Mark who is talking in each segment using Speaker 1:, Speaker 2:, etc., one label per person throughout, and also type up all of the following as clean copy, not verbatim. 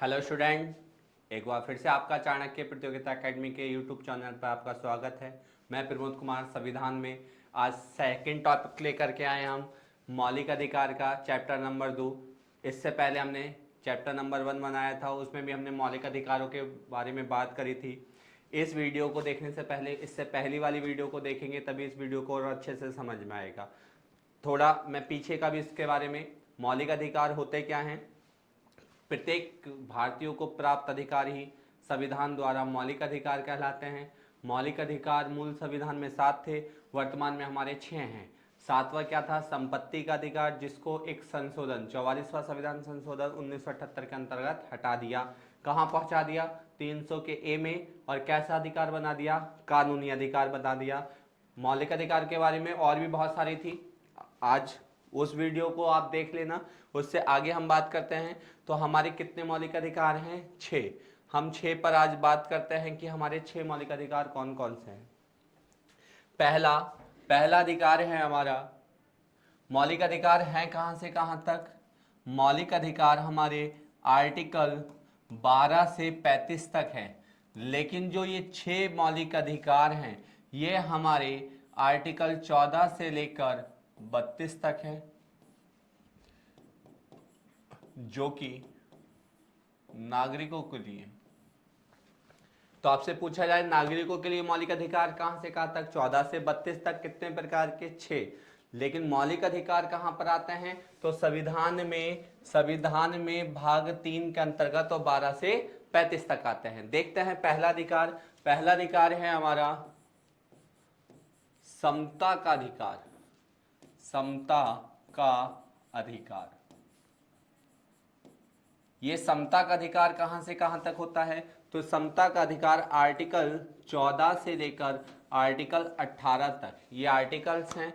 Speaker 1: Hello student, एक बार फिर से आपका चाणक्य प्रतियोगिता एकेडमी के यूट्यूब चैनल पर आपका स्वागत है। मैं प्रमोद कुमार संविधान में आज सेकंड टॉपिक लेकर के आए हम मौलिक अधिकार का चैप्टर नंबर 2। इससे पहले हमने चैप्टर नंबर 1 बनाया था, उसमें भी हमने मौलिक अधिकारों के बारे में बात करी थी। इस वीडियो को देखने से पहले इससे पहली वाली वीडियो को देखेंगे, तभी इस वीडियो को और अच्छे से समझ में आएगा। थोड़ा मैं पीछे का भी इसके बारे में, मौलिक अधिकार होते क्या हैं, प्रत्येक भारतीयों को प्राप्त अधिकार ही संविधान द्वारा मौलिक अधिकार कहलाते हैं। मौलिक अधिकार मूल संविधान में 7 थे, वर्तमान में हमारे 6 हैं। 7वां क्या था? संपत्ति का अधिकार, जिसको एक संशोधन 44वां संविधान संशोधन 1978 के अंतर्गत हटा दिया। कहाँ पहुंचा दिया? 300 के ए में। और कैसा अधिकार बना दिया? कानूनी अधिकार बना दिया। मौलिक अधिकार के बारे में और भी बहुत सारी थी, आज उस वीडियो को आप देख लेना, उससे आगे हम बात करते हैं। तो हमारे कितने मौलिक अधिकार हैं? 6। हम 6 पर आज बात करते हैं कि हमारे 6 मौलिक अधिकार कौन कौन से हैं। पहला पहला अधिकार है हमारा, मौलिक अधिकार है कहां से कहां तक? मौलिक अधिकार हमारे आर्टिकल 12 से 35 तक है, लेकिन जो ये 6 मौलिक अधिकार हैं ये हमारे आर्टिकल 14 से लेकर 32 तक है, जो कि नागरिकों के लिए। तो आपसे पूछा जाए नागरिकों के लिए मौलिक अधिकार कहां से कहां तक? 14 से 32 तक। कितने प्रकार के? 6। लेकिन मौलिक अधिकार कहां पर आते हैं? तो संविधान में भाग 3 के अंतर्गत, और 12 से 35 तक आते हैं। देखते हैं पहला अधिकार है हमारा समता का अधिकार। समता का अधिकार, ये समता का अधिकार कहां से कहां तक होता है? तो समता का अधिकार आर्टिकल 14 से लेकर आर्टिकल 18 तक, ये आर्टिकल्स हैं।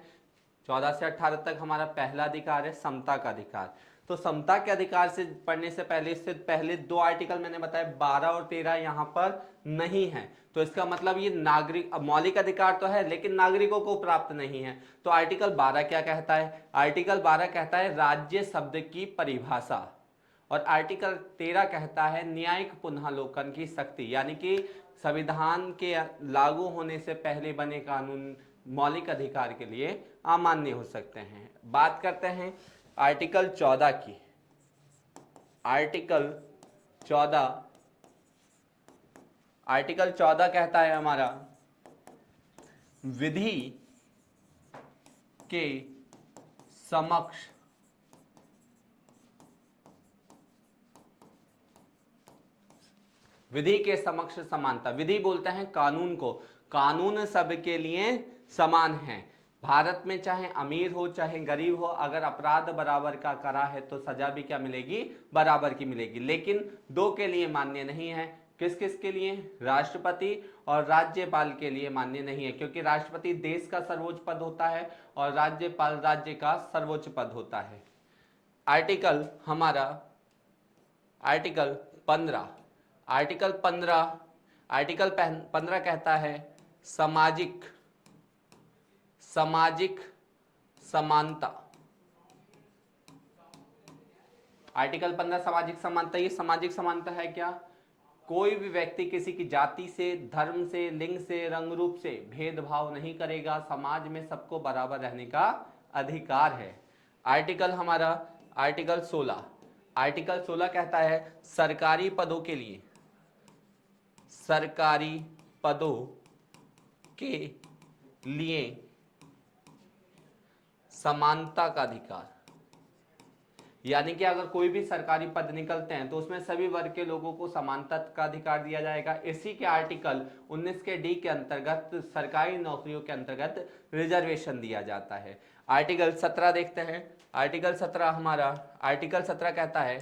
Speaker 1: 14 से 18 तक हमारा पहला अधिकार है समता का अधिकार। तो समता के अधिकार से पढ़ने से पहले, इससे पहले 2 आर्टिकल मैंने बताया, 12 और 13 यहां पर नहीं है। तो इसका मतलब ये नागरिक मौलिक अधिकार तो है, लेकिन नागरिकों को प्राप्त नहीं है। तो आर्टिकल 12 क्या कहता है? आर्टिकल 12 कहता है राज्य शब्द की परिभाषा, और आर्टिकल 13 कहता है न्यायिक पुनर्लोकन की शक्ति, यानी कि संविधान के लागू होने से पहले बने कानून मौलिक अधिकार के लिए अमान्य हो सकते हैं। बात करते हैं आर्टिकल 14 की। आर्टिकल 14 आर्टिकल 14 कहता है हमारा विधि के समक्ष विधि के समक्ष समानता। विधि बोलते हैं कानून को, कानून सबके लिए समान है। भारत में चाहे अमीर हो चाहे गरीब हो, अगर अपराध बराबर का करा है तो सजा भी क्या मिलेगी? बराबर की मिलेगी। लेकिन 2 के लिए मान्य नहीं है। किस किस के लिए? राष्ट्रपति और राज्यपाल के लिए मान्य नहीं है, क्योंकि राष्ट्रपति देश का सर्वोच्च पद होता है और राज्यपाल राज्य का सर्वोच्च पद होता है। आर्टिकल हमारा आर्टिकल 15 आर्टिकल 15 आर्टिकल 15 कहता है सामाजिक सामाजिक समानता। आर्टिकल 15 सामाजिक समानता। ये सामाजिक समानता है क्या? कोई भी व्यक्ति किसी की जाति से, धर्म से, लिंग से, रंग रूप से भेदभाव नहीं करेगा। समाज में सबको बराबर रहने का अधिकार है। आर्टिकल हमारा आर्टिकल 16 आर्टिकल 16 कहता है सरकारी पदों के लिए, सरकारी पदों के लिए समानता का अधिकार। यानी कि अगर कोई भी सरकारी पद निकलते हैं तो उसमें सभी वर्ग के लोगों को समानता का अधिकार दिया जाएगा। इसी के आर्टिकल 19 के डी के अंतर्गत सरकारी नौकरियों के अंतर्गत रिजर्वेशन दिया जाता है। आर्टिकल 17 देखते हैं। आर्टिकल 17 हमारा आर्टिकल 17 कहता है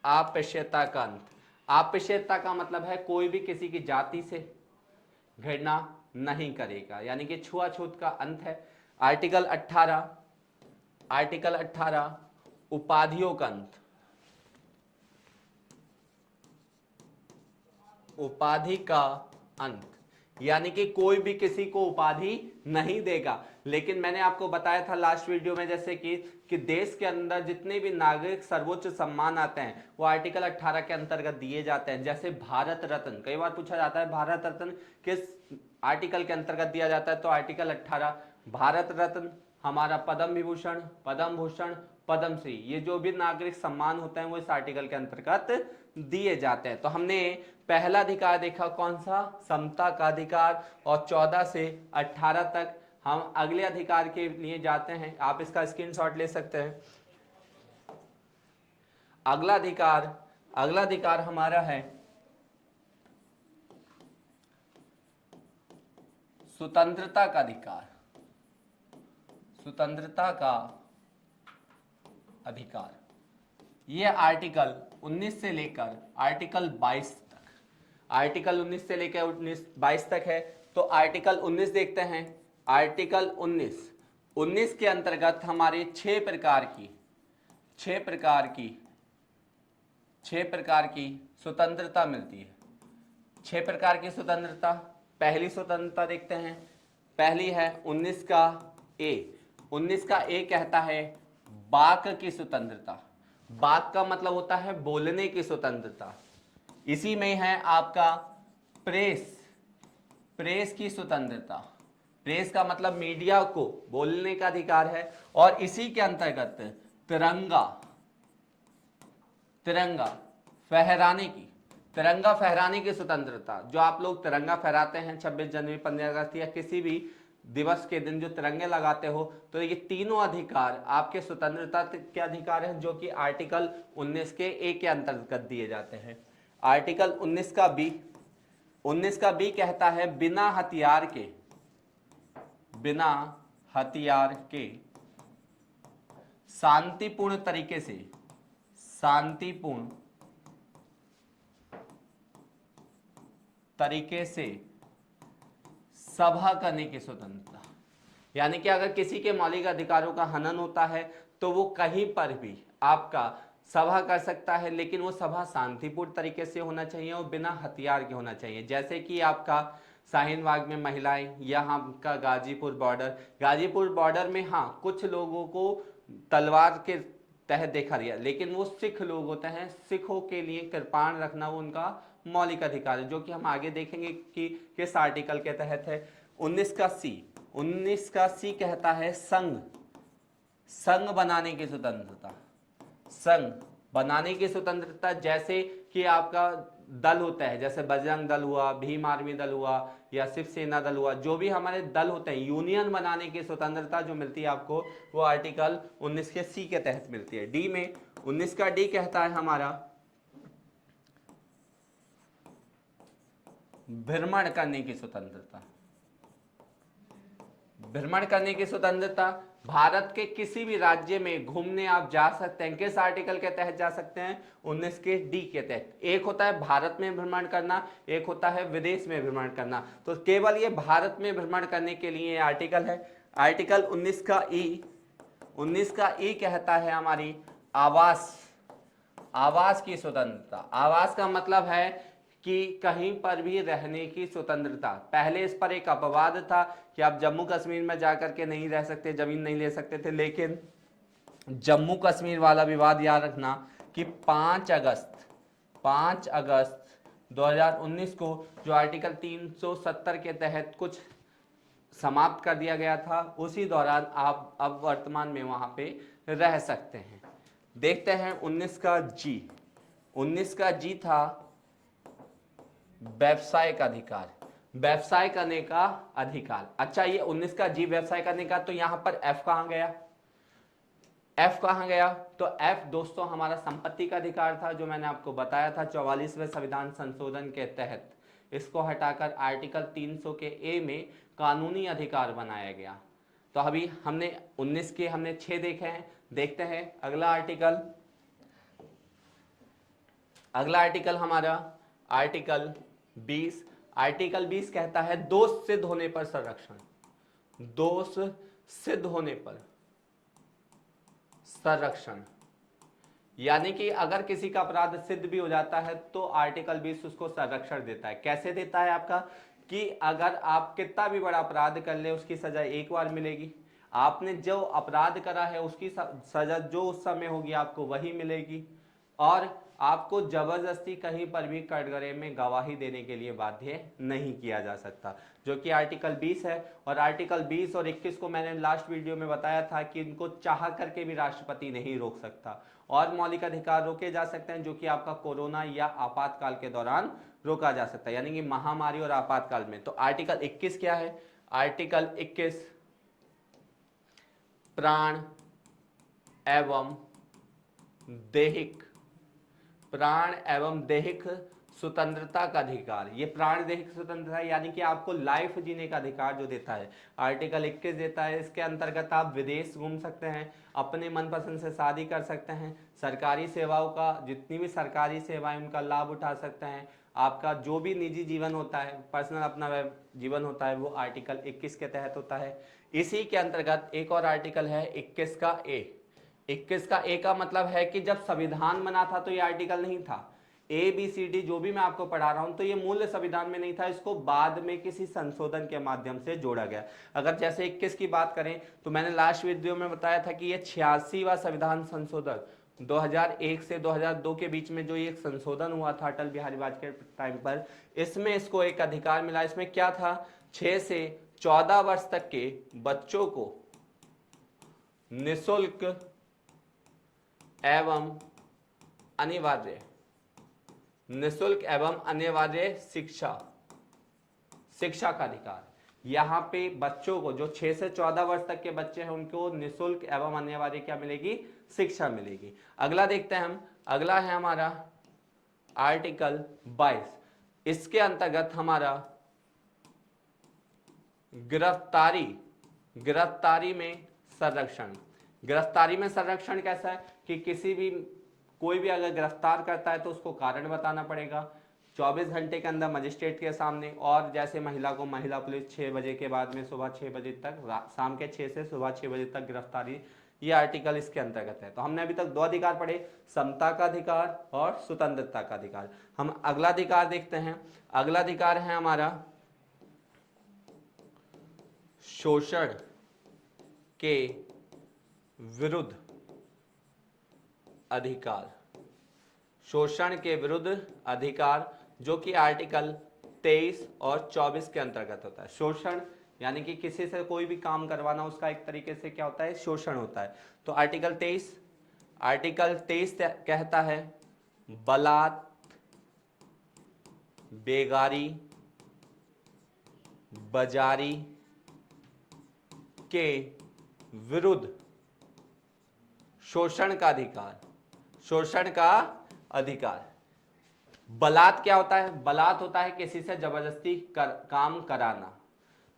Speaker 1: अस्पृश्यता का अंत। अस्पृश्यता का मतलब है कोई भी किसी की जाति से घृणा नहीं करेगा, यानी कि छुआछूत का अंत है। आर्टिकल 18 उपाधियों का अंत। उपाधि का अंत, यानी कि कोई भी किसी को उपाधि नहीं देगा। लेकिन मैंने आपको बताया था लास्ट वीडियो में जैसे कि देश के अंदर जितने भी नागरिक सर्वोच्च सम्मान आते हैं वो आर्टिकल 18 के अंतर्गत दिए जाते हैं। जैसे भारत रत्न, कई बार पूछा जाता है भारत रत्न किस आर्टिकल के अंतर्गत दिया जाता है, तो आर्टिकल 18 भारत रत्न, हमारा पद्म विभूषण, पद्म भूषण, पद्मश्री, ये जो भी नागरिक सम्मान होते हैं वो इस आर्टिकल के अंतर्गत दिए जाते हैं। तो हमने पहला अधिकार देखा कौन सा, समता का अधिकार, और 14 से 18 तक। हम अगले अधिकार के लिए जाते हैं, आप इसका स्क्रीनशॉट ले सकते हैं। अगला अधिकार हमारा है स्वतंत्रता का अधिकार। स्वतंत्रता का अधिकार, ये आर्टिकल 19 से लेकर आर्टिकल 22 तक, आर्टिकल 19 से लेकर 22 तक है। तो आर्टिकल 19 देखते हैं। आर्टिकल 19 के अंतर्गत हमारे 6 प्रकार की स्वतंत्रता मिलती है। 6 प्रकार की स्वतंत्रता। पहली स्वतंत्रता देखते हैं, पहली है 19 का ए। 19 का ए कहता है वाक की स्वतंत्रता। वाक का मतलब होता है बोलने की स्वतंत्रता। इसी में है आपका प्रेस की स्वतंत्रता। प्रेस का मतलब मीडिया को बोलने का अधिकार है। और इसी के अंतर्गत तिरंगा फहराने की स्वतंत्रता। जो आप लोग तिरंगा फहराते हैं 26 जनवरी, 15 अगस्त या किसी भी दिवस के दिन जो तिरंगे लगाते हो, तो ये तीनों अधिकार आपके स्वतंत्रता के अधिकार हैं जो कि आर्टिकल 19 के ए के अंतर्गत दिए जाते हैं। आर्टिकल 19 का बी कहता है बिना हथियार के शांतिपूर्ण तरीके से सभा करने की स्वतंत्रता। यानी कि अगर किसी के मौलिक अधिकारों का हनन होता है तो वो कहीं पर भी आपका सभा कर सकता है, लेकिन वो सभा शांतिपूर्ण तरीके से होना चाहिए और बिना हथियार के होना चाहिए। जैसे कि आपका शाहीन बाग में महिलाएं, यहाँ का गाजीपुर बॉर्डर में हाँ कुछ लोगों को तलवार के तहत देखा गया, लेकिन वो सिख लोग होते हैं, सिखों के लिए कृपाण रखना वो उनका मौलिक अधिकार है, जो कि हम आगे देखेंगे कि किस आर्टिकल के तहत है। 19 का सी कहता है संघ बनाने की स्वतंत्रता। जैसे कि आपका दल होता है, जैसे बजरंग दल हुआ, भीम आर्मी दल हुआ या शिवसेना दल हुआ, जो भी हमारे दल होते हैं, यूनियन बनाने की स्वतंत्रता जो मिलती है आपको, वो आर्टिकल 19 के सी के तहत मिलती है। डी में 19 का डी कहता है हमारा भ्रमण करने की स्वतंत्रता। भारत के किसी भी राज्य में घूमने आप जा सकते हैं। किस आर्टिकल के तहत जा सकते हैं? 19 के डी के तहत। एक होता है भारत में भ्रमण करना, एक होता है विदेश में भ्रमण करना। तो केवल ये भारत में भ्रमण करने के लिए आर्टिकल है। आर्टिकल 19 का ई कहता है हमारी आवास की स्वतंत्रता। आवास का मतलब है कि कहीं पर भी रहने की स्वतंत्रता। पहले इस पर एक अपवाद था कि आप जम्मू कश्मीर में जाकर के नहीं रह सकते, जमीन नहीं ले सकते थे, लेकिन जम्मू कश्मीर वाला विवाद याद रखना कि 5 अगस्त 2019 को जो आर्टिकल 370 के तहत कुछ समाप्त कर दिया गया था, उसी दौरान आप अब वर्तमान में वहां पे रह सकते हैं। देखते हैं 19 का जी था व्यवसाय करने का अधिकार। अच्छा, ये 19 का जी व्यवसाय करने का, तो यहां पर एफ कहां गया? तो एफ दोस्तों हमारा संपत्ति का अधिकार था, जो मैंने आपको बताया था 44वें संविधान संशोधन के तहत इसको हटाकर आर्टिकल 300 के ए में कानूनी अधिकार बनाया गया। तो अभी हमने 19 के 6 देखे हैं। देखते हैं अगला आर्टिकल हमारा आर्टिकल 20 कहता है दोष सिद्ध होने पर संरक्षण। यानी कि अगर किसी का अपराध सिद्ध भी हो जाता है तो आर्टिकल 20 उसको संरक्षण देता है। कैसे देता है आपका? कि अगर आप कितना भी बड़ा अपराध कर ले उसकी सजा एक बार मिलेगी, आपने जो अपराध करा है उसकी सजा जो उस समय होगी आपको वही मिलेगी, और आपको जबरदस्ती कहीं पर भी कटघरे में गवाही देने के लिए बाध्य नहीं किया जा सकता, जो कि आर्टिकल 20 है। और आर्टिकल 20 और 21 को मैंने लास्ट वीडियो में बताया था कि इनको चाह करके भी राष्ट्रपति नहीं रोक सकता, और मौलिक अधिकार रोके जा सकते हैं जो कि आपका कोरोना या आपातकाल के दौरान रोका जा सकता है, यानी कि महामारी और आपातकाल में। तो आर्टिकल 21 क्या है? आर्टिकल 21 प्राण एवं दैहिक, प्राण एवं दैहिक स्वतंत्रता का अधिकार। ये प्राण दैहिक स्वतंत्रता यानी कि आपको लाइफ जीने का अधिकार जो देता है आर्टिकल 21 देता है। इसके अंतर्गत आप विदेश घूम सकते हैं, अपने मनपसंद से शादी कर सकते हैं, सरकारी सेवाओं का जितनी भी सरकारी सेवाएं उनका लाभ उठा सकते हैं, आपका जो भी निजी जीवन होता है, पर्सनल अपना जीवन होता है, वो आर्टिकल 21 के तहत होता है। इसी के अंतर्गत एक और आर्टिकल है 21 का ए। 21 का ए का मतलब है कि जब संविधान बना था तो ये आर्टिकल नहीं था, ए बी सी डी जो भी मैं आपको पढ़ा रहा हूं तो ये मूल संविधान में नहीं था, इसको बाद में किसी संशोधन के माध्यम से जोड़ा गया। अगर जैसे 21 की बात करें तो मैंने लास्ट वीडियो में बताया था कि ये 86वां संविधान संशोधन 2001 से 2002 के बीच में जो ये एक संशोधन हुआ था अटल बिहारी वाजपेयी टाइम पर, इसमें इसको एक अधिकार मिला। इसमें क्या था? 6 से 14 वर्ष तक के बच्चों को निःशुल्क एवं अनिवार्य, निःशुल्क एवं अनिवार्य शिक्षा का अधिकार। यहां पे बच्चों को जो 6 से 14 वर्ष तक के बच्चे हैं उनको निःशुल्क एवं अनिवार्य क्या मिलेगी? शिक्षा मिलेगी। अगला देखते हैं हम, अगला है हमारा आर्टिकल 22। इसके अंतर्गत हमारा गिरफ्तारी, गिरफ्तारी में संरक्षण। गिरफ्तारी में संरक्षण कैसा है कि किसी भी कोई भी अगर गिरफ्तार करता है तो उसको कारण बताना पड़ेगा 24 घंटे के अंदर मजिस्ट्रेट के सामने, और जैसे महिला को महिला पुलिस 6 बजे के बाद में सुबह 6 बजे तक, शाम के 6 से सुबह 6 बजे तक गिरफ्तारी, ये आर्टिकल इसके अंतर्गत है। तो हमने अभी तक दो अधिकार पढ़े, समता का अधिकार और स्वतंत्रता का अधिकार। हम अगला अधिकार देखते हैं। अगला अधिकार है हमारा शोषण के विरुद्ध अधिकार। शोषण के विरुद्ध अधिकार जो कि आर्टिकल 23 और 24 के अंतर्गत होता है। शोषण यानी कि किसी से कोई भी काम करवाना, उसका एक तरीके से क्या होता है? शोषण होता है। तो आर्टिकल 23 कहता है बलात्, बेगारी, बाजारी के विरुद्ध शोषण का अधिकार। शोषण का अधिकार। बलात् क्या होता है? बलात् होता है किसी से जबरदस्ती काम कराना।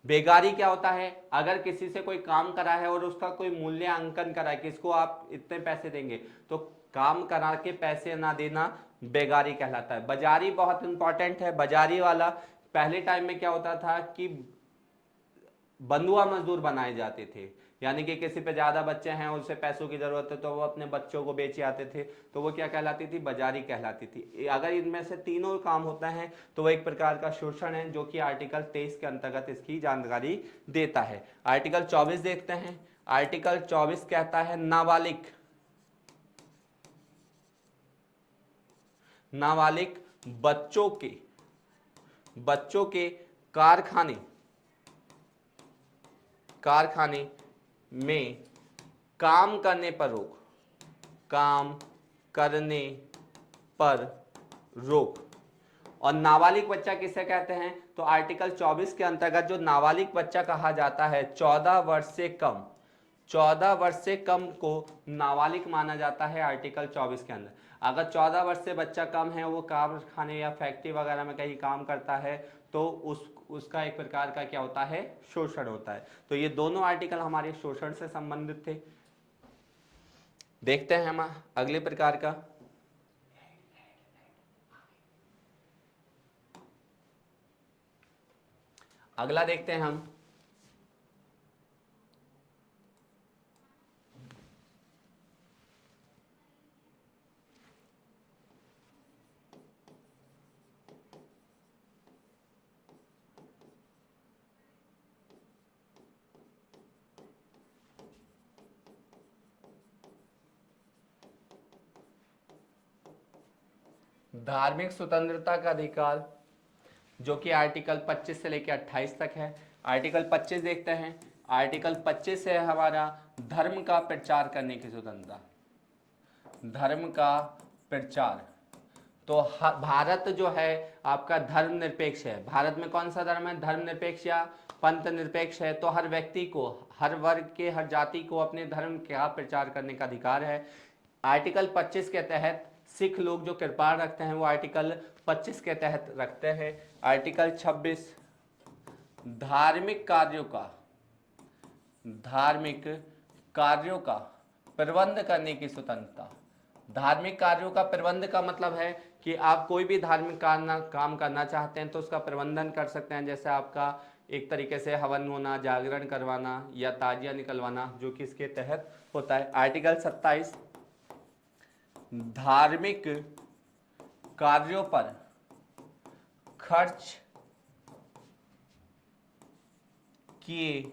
Speaker 1: बेगारी क्या होता है? अगर किसी से कोई काम करा है और उसका कोई मूल्यांकन करा है कि इसको आप इतने पैसे देंगे, तो काम करा के पैसे ना देना बेगारी कहलाता है। बाजारी बहुत इंपॉर्टेंट है। बाजारी वाला पहले टाइम में क्या होता था कि बंधुआ मजदूर बनाए जाते थे, यानी कि किसी पे ज्यादा बच्चे हैं, उसे पैसों की जरूरत है तो वो अपने बच्चों को बेचे आते थे, तो वो क्या कहलाती थी? बाजारी कहलाती थी। अगर इनमें से तीनों काम होता है तो वो एक प्रकार का शोषण है, जो कि आर्टिकल 23 के अंतर्गत इसकी जानकारी देता है। आर्टिकल 24 देखते हैं। आर्टिकल 24 कहता है नाबालिग, नाबालिग बच्चों के कारखाने में काम करने पर रोक, काम करने पर रोक। और नाबालिग बच्चा किसे कहते हैं? तो आर्टिकल 24 के अंतर्गत जो नाबालिग बच्चा कहा जाता है 14 वर्ष से कम, 14 वर्ष से कम को नाबालिग माना जाता है आर्टिकल 24 के अंदर। अगर 14 वर्ष से बच्चा कम है, वो कारखाने या फैक्ट्री वगैरह में कहीं काम करता है, तो उसका एक प्रकार का क्या होता है? शोषण होता है। तो ये दोनों आर्टिकल हमारे शोषण से संबंधित थे। देखते हैं हम अगले प्रकार का। अगला देखते हैं हम धार्मिक स्वतंत्रता का अधिकार जो कि आर्टिकल 25 से लेकर 28 तक है। आर्टिकल 25 देखते हैं। आर्टिकल 25 है हमारा धर्म का प्रचार करने की स्वतंत्रता, धर्म का प्रचार। तो भारत जो है आपका धर्मनिरपेक्ष है। भारत में कौन सा धर्म है? धर्मनिरपेक्ष या पंथ निरपेक्ष है। तो हर व्यक्ति को, हर वर्ग के, हर जाति को अपने धर्म का प्रचार करने का अधिकार है। आर्टिकल 25 के तहत सिख लोग जो कृपाण रखते हैं वो आर्टिकल 25 के तहत रखते हैं। आर्टिकल 26 धार्मिक कार्यों का प्रबंध करने की स्वतंत्रता। धार्मिक कार्यों का प्रबंध का मतलब है कि आप कोई भी धार्मिक काम करना चाहते हैं तो उसका प्रबंधन कर सकते हैं। जैसे आपका एक तरीके से हवन होना, जागरण करवाना या ताजिया निकलवाना, जो कि इसके तहत होता है। आर्टिकल 27 धार्मिक कार्यों पर खर्च किए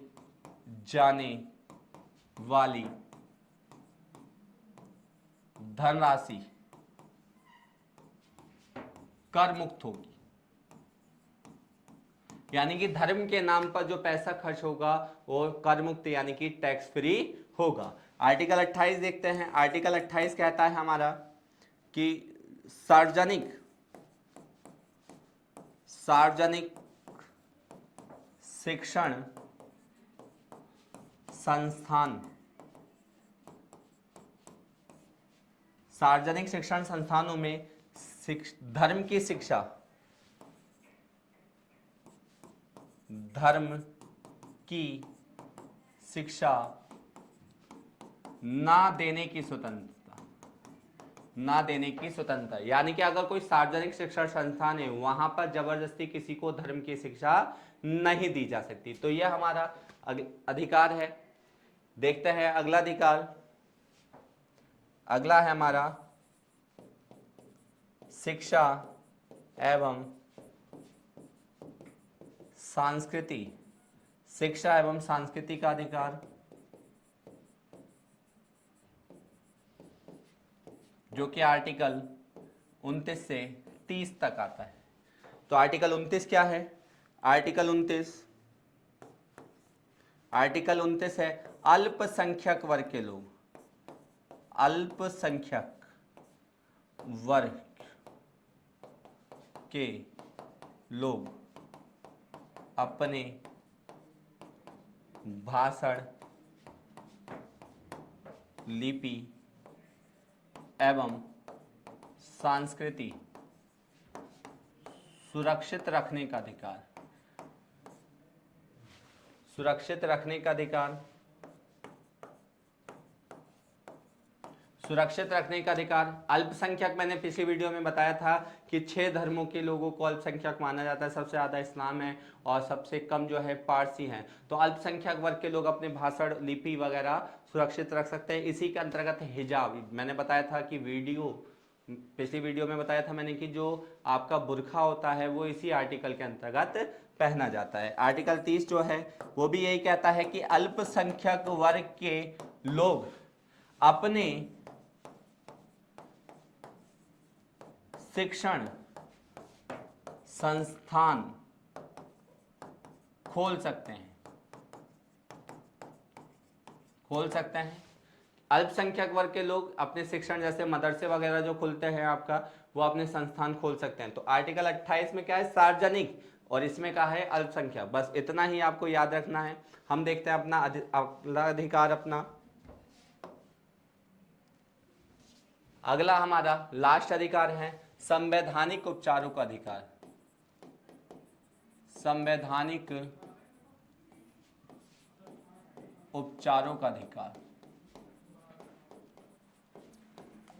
Speaker 1: जाने वाली धनराशि कर मुक्त होगी। यानी कि धर्म के नाम पर जो पैसा खर्च होगा वो कर मुक्त यानी कि टैक्स फ्री होगा। आर्टिकल 28 देखते हैं। आर्टिकल 28 कहता है हमारा कि सार्वजनिक शिक्षण संस्थान, सार्वजनिक शिक्षण संस्थानों में धर्म की शिक्षा ना देने की स्वतंत्रता। यानी कि अगर कोई सार्वजनिक शिक्षण संस्थान है वहां पर जबरदस्ती किसी को धर्म की शिक्षा नहीं दी जा सकती। तो यह हमारा अधिकार है। देखते हैं अगला अधिकार। अगला है हमारा शिक्षा एवं संस्कृति का अधिकार, जो कि आर्टिकल 29 से 30 तक आता है। तो आर्टिकल 29 क्या है? आर्टिकल 29 है अल्पसंख्यक वर्ग के लोग, अल्पसंख्यक वर्ग के लोग अपने भाषण, लिपि एवं संस्कृति सुरक्षित रखने का अधिकार, सुरक्षित रखने का अधिकार। अल्पसंख्यक मैंने पिछली वीडियो में बताया था कि 6 धर्मों के लोगों को अल्पसंख्यक माना जाता है। सबसे ज़्यादा इस्लाम है और सबसे कम जो है पारसी हैं। तो अल्पसंख्यक वर्ग के लोग अपने भाषण, लिपि वगैरह सुरक्षित रख सकते हैं। इसी के अंतर्गत हिजाब, मैंने बताया था कि पिछली वीडियो में बताया था मैंने कि जो आपका बुर्खा होता है वो इसी आर्टिकल के अंतर्गत पहना जाता है। आर्टिकल 30 जो है वो भी यही कहता है कि अल्पसंख्यक वर्ग के लोग अपने शिक्षण संस्थान खोल सकते हैं। अल्पसंख्यक वर्ग के लोग अपने शिक्षण, जैसे मदरसे वगैरह जो खुलते हैं आपका, वो अपने संस्थान खोल सकते हैं। तो आर्टिकल 28 में क्या है? सार्वजनिक, और इसमें कहा है अल्पसंख्यक। बस इतना ही आपको याद रखना है। हम देखते हैं अपना अगला अधिकार। अपना अगला हमारा लास्ट अधिकार है संवैधानिक उपचारों का अधिकार। संवैधानिक उपचारों का अधिकार,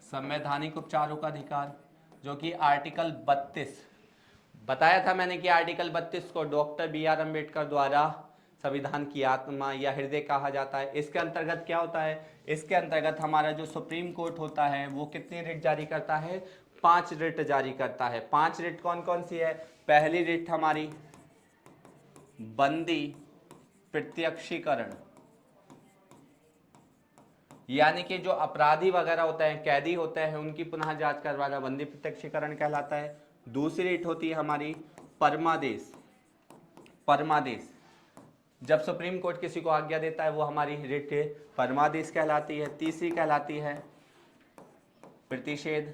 Speaker 1: संवैधानिक उपचारों का अधिकार, जो कि आर्टिकल 32 बताया था मैंने कि आर्टिकल 32 को डॉक्टर बी.आर. अम्बेडकर द्वारा संविधान की आत्मा या हृदय कहा जाता है। इसके अंतर्गत क्या होता है? इसके अंतर्गत हमारा जो सुप्रीम कोर्ट होता है वो कितनी रिट जारी करता है? 5 रिट जारी करता है। 5 रिट कौन कौन सी है? पहली रिट हमारी बंदी प्रत्यक्षीकरण यानी कि जो अपराधी वगैरह होते हैं, कैदी होते हैं, उनकी पुनः जांच करवाना बंदी प्रत्यक्षीकरण कहलाता है। दूसरी रिट होती है हमारी परमादेश। परमादेश, जब सुप्रीम कोर्ट किसी को आज्ञा देता है वो हमारी रिट परमादेश कहलाती है। तीसरी कहलाती है प्रतिषेध,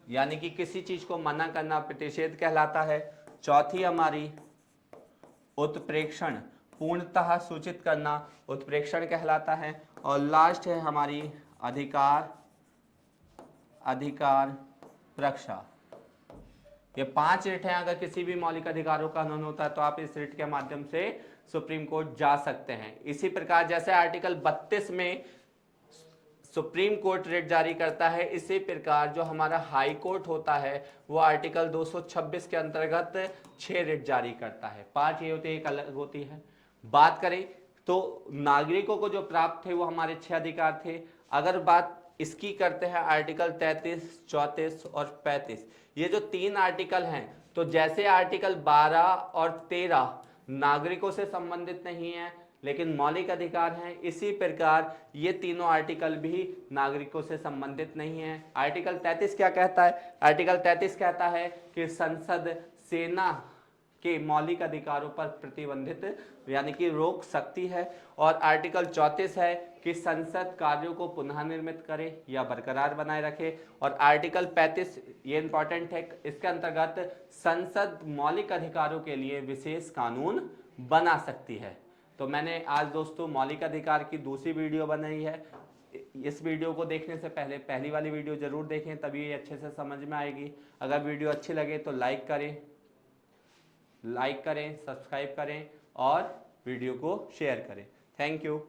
Speaker 1: यानी कि किसी चीज को मना करना प्रतिषेध कहलाता है। चौथी हमारी उत्प्रेक्षण, पूर्णतः सूचित करना उत्प्रेक्षण कहलाता है। और लास्ट है हमारी अधिकार रक्षा। ये 5 रिट हैं। अगर किसी भी मौलिक अधिकारों का हनन होता है तो आप इस रिट के माध्यम से सुप्रीम कोर्ट जा सकते हैं। इसी प्रकार जैसे आर्टिकल 32 में सुप्रीम कोर्ट रिट जारी करता है, इसी प्रकार जो हमारा हाई कोर्ट होता है वो आर्टिकल 226 के अंतर्गत 6 रिट जारी करता है। 5 ये होती है, एक अलग होती है। बात करें तो नागरिकों को जो प्राप्त थे वो हमारे 6 अधिकार थे। अगर बात इसकी करते हैं आर्टिकल 33, 34 और 35, ये जो 3 आर्टिकल हैं, तो जैसे आर्टिकल 12 और 13 नागरिकों से संबंधित नहीं है लेकिन मौलिक अधिकार हैं, इसी प्रकार ये तीनों आर्टिकल भी नागरिकों से संबंधित नहीं है। आर्टिकल 33 क्या कहता है? आर्टिकल 33 कहता है कि संसद सेना के मौलिक अधिकारों पर प्रतिबंधित यानी कि रोक सकती है। और आर्टिकल 34 है कि संसद कार्यों को पुनः निर्मित करे या बरकरार बनाए रखे। और आर्टिकल 35 ये इंपॉर्टेंट है, इसके अंतर्गत संसद मौलिक अधिकारों के लिए विशेष कानून बना सकती है। तो मैंने आज दोस्तों मौलिक अधिकार की दूसरी वीडियो बनाई है। इस वीडियो को देखने से पहले पहली वाली वीडियो जरूर देखें, तभी ये अच्छे से समझ में आएगी। अगर वीडियो अच्छी लगे तो लाइक करें, सब्सक्राइब करें और वीडियो को शेयर करें। Thank you.